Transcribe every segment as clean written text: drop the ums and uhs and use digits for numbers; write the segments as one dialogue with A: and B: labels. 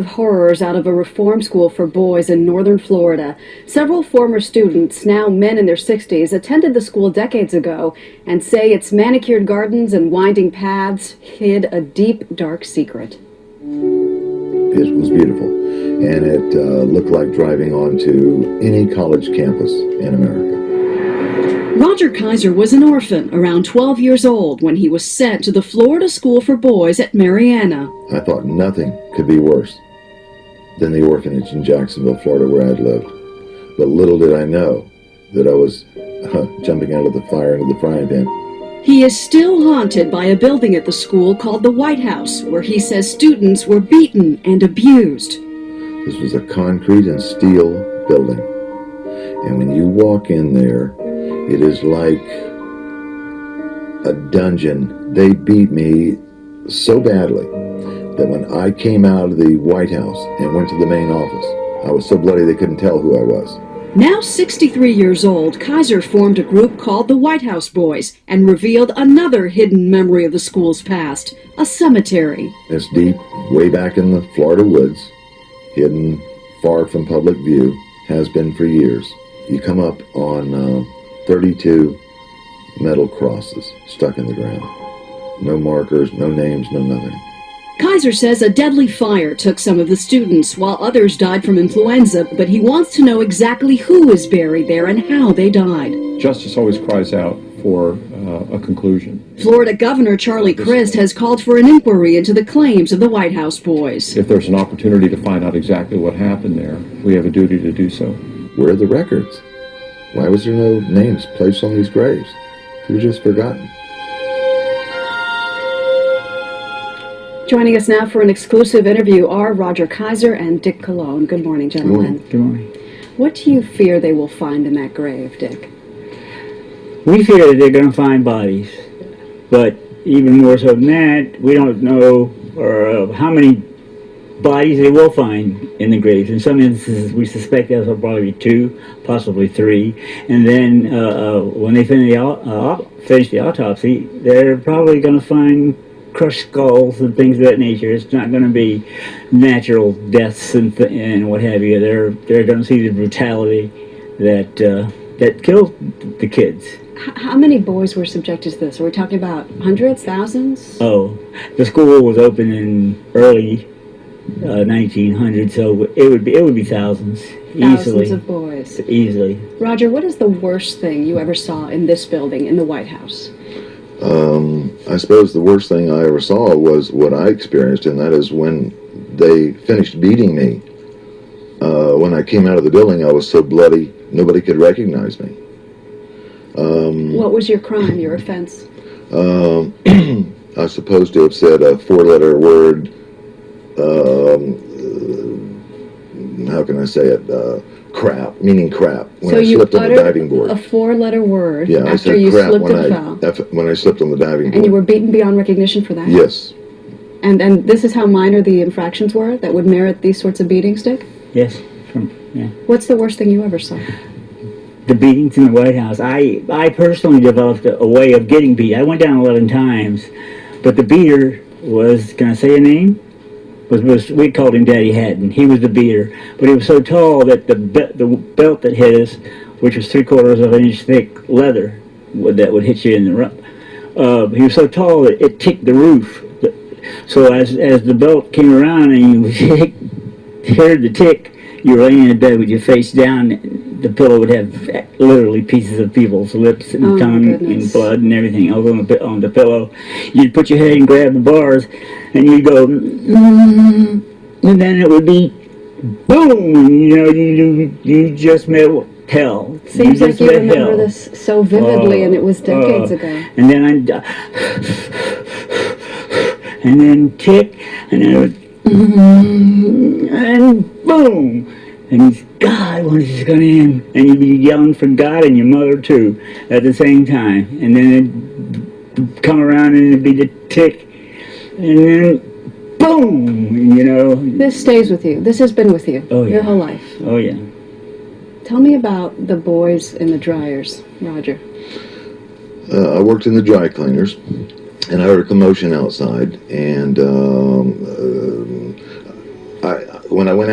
A: Horrors out of a reform school for boys in northern Florida. Several former students, now men in their 60s, attended the school decades ago and say its manicured gardens and winding paths hid a deep, dark secret.
B: It was beautiful, and it looked like driving onto any college campus in America.
A: Roger Kiser was an orphan around 12 years old when he was sent to the Florida School for Boys at Marianna.
B: I thought nothing could be worse than the orphanage in Jacksonville, Florida, where I'd lived. But little did I know that I was jumping out of the fire into the frying pan.
A: He is still haunted by a building at the school called the White House, where he says students were beaten and abused.
B: This was a concrete and steel building. And when you walk in there, it is like a dungeon. They beat me so badly that when I came out of the White House and went to the main office, I was so bloody they couldn't tell who I was.
A: Now 63 years old, Kiser formed a group called the White House Boys and revealed another hidden memory of the school's past, a cemetery.
B: It's deep, way back in the Florida woods, hidden far from public view, has been for years. You come up on 32 metal crosses stuck in the ground. No markers, no names, no nothing.
A: Kiser says a deadly fire took some of the students, while others died from influenza, but he wants to know exactly who is buried there and how they died.
C: Justice always cries out for a conclusion.
A: Florida Governor Charlie Crist has called for an inquiry into the claims of the White House Boys.
C: If there's an opportunity to find out exactly what happened there, we have a duty to do so.
B: Where are the records? Why was there no names placed on these graves? They were just forgotten.
A: Joining us now for an exclusive interview are Roger Kiser and Dick Cologne. Good morning, gentlemen.
C: Good morning.
A: What do you fear they will find in that grave, Dick?
D: We fear that they're going to find bodies, but even more so than that, we don't know how many bodies they will find in the graves. In some instances, we suspect there'll probably be 2, possibly 3, and then when they finish the autopsy, they're probably going to find crushed skulls and things of that nature. It's not going to be natural deaths and what have you. They're going to see the brutality that killed the kids.
A: How many boys were subjected to this? Are we talking about hundreds, thousands?
D: Oh, the school was open in early 1900, so it would be thousands, easily.
A: Thousands of boys.
D: Easily.
A: Roger, what is the worst thing you ever saw in this building, in the White House?
B: I suppose the worst thing I ever saw was what I experienced, and that is when they finished beating me. When I came out of the building, I was so bloody, nobody could recognize me.
A: What was your crime, your offense?
B: I was supposed to have said a 4-letter word. How can I say it? Crap, meaning crap, when I slipped on the diving board.
A: A 4-letter word
B: Yeah,
A: after
B: I said
A: you
B: crap
A: slipped
B: when
A: and fell.
B: when I slipped on the diving board.
A: And you were beaten beyond recognition for that?
B: Yes.
A: And this is how minor the infractions were that would merit these sorts of beatings, Dick?
D: Yes. Yeah.
A: What's the worst thing you ever saw?
D: The beatings in the White House. I personally developed a way of getting beat. I went down 11 times, but the beater was, can I say a name? We called him Daddy Hatton. He was the beater, but he was so tall that the belt that hit us, which was 3/4 of an inch thick leather, that would hit you in the rump. He was so tall that it ticked the roof. So as the belt came around and you heard the tick, you were laying in bed with your face down. The pillow would have literally pieces of people's lips and tongue and blood and everything all on the pillow. You'd put your head and grab the bars, and you'd go, and then it would be, boom! You just met hell.
A: Seems like you remember this so vividly, and it was decades ago.
D: And then and then tick, and then it would, and boom! And God, when is this going to end? And you'd be yelling for God and your mother too at the same time. And then it'd come around and it'd be the tick. And then boom,
A: This stays with you. This has been with you your whole life.
D: Oh, yeah.
A: Tell me about the boys in the dryers, Roger.
B: I worked in the dry cleaners, and I heard a commotion outside, and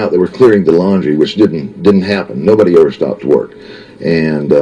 B: out they were clearing the laundry, which didn't happen. Nobody ever stopped work. And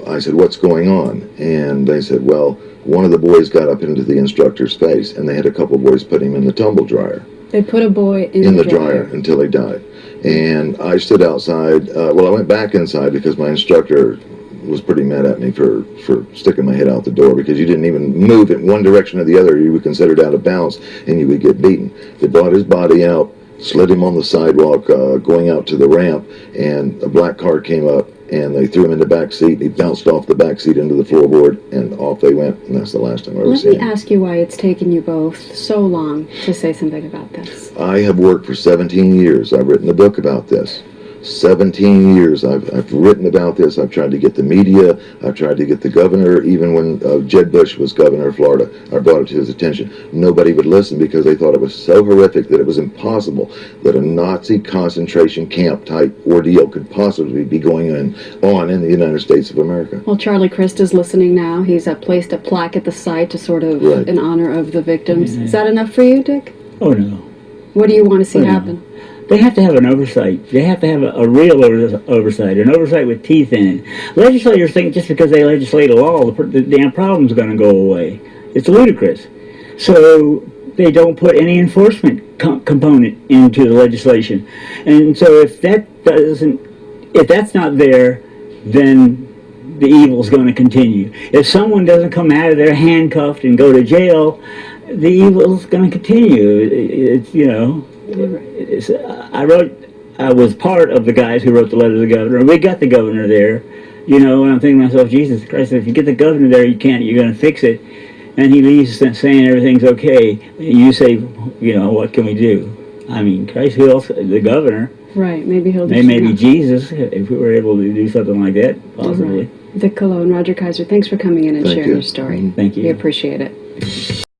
B: I said, what's going on? And they said, well, one of the boys got up into the instructor's face, and they had a couple boys put him in the tumble dryer.
A: They put a boy in
B: the dryer until he died. And I stood outside. Well, I went back inside because my instructor was pretty mad at me for sticking my head out the door, because you didn't even move in one direction or the other. You were considered out of bounds, and you would get beaten. They brought his body out, slid him on the sidewalk, going out to the ramp, and a black car came up, and they threw him in the back seat. He bounced off the back seat into the floorboard, and off they went. And that's the last time I ever seen him.
A: Let me ask you why it's taken you both so long to say something about this.
B: I have worked for 17 years. I've written a book about this. 17 years I've written about this. I've tried to get the media. I've tried to get the governor. Even when Jeb Bush was governor of Florida, I brought it to his attention. Nobody would listen because they thought it was so horrific that it was impossible that a Nazi concentration camp type ordeal could possibly be going on in the United States of America.
A: Well, Charlie Crist is listening now. He's placed a plaque at the site to sort of in honor of the victims. Is that enough for you, Dick?
D: Oh, no.
A: What do you want to see happen?
D: They have to have an oversight. They have to have a real oversight, an oversight with teeth in it. Legislators think just because they legislate a law, the damn problem's going to go away. It's ludicrous. So they don't put any enforcement component into the legislation. And so if that's not there, then the evil's going to continue. If someone doesn't come out of there handcuffed and go to jail, the evil's going to continue. It's, you know... I was part of the guys who wrote the letter to the governor, and we got the governor there, you know, and I'm thinking to myself, Jesus Christ, if you get the governor there, you're going to fix it. And he leaves saying everything's okay. You say, you know, what can we do? I mean, Christ, who else? The governor.
A: Right, maybe he'll do
D: maybe Jesus, if we were able to do something like that, possibly.
A: Right. Dick Cologne, Roger Kiser, thanks for coming in and sharing your story.
D: Thank you.
A: We appreciate it.